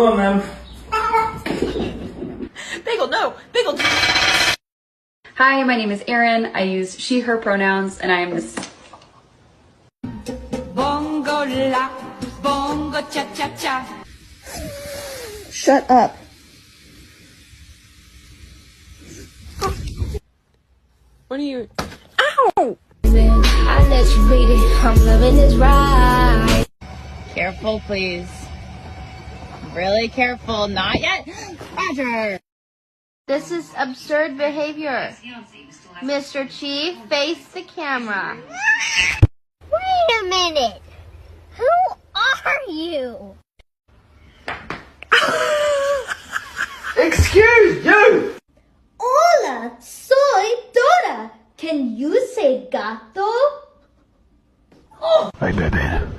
Go on then. Bagel, no! Bagel! Hi, my name is Erin. I use she, her pronouns, and I am this. Bongo la, bongo cha cha cha. Shut up. What are you? I let you beat it. I'm loving this ride. Careful, please. Really careful. Not yet. Roger. This is absurd behavior. Mr. Chief, face the camera. Wait a minute. Who are you? Excuse you! Hola, soy Dora. Can you say gato? Hey, baby.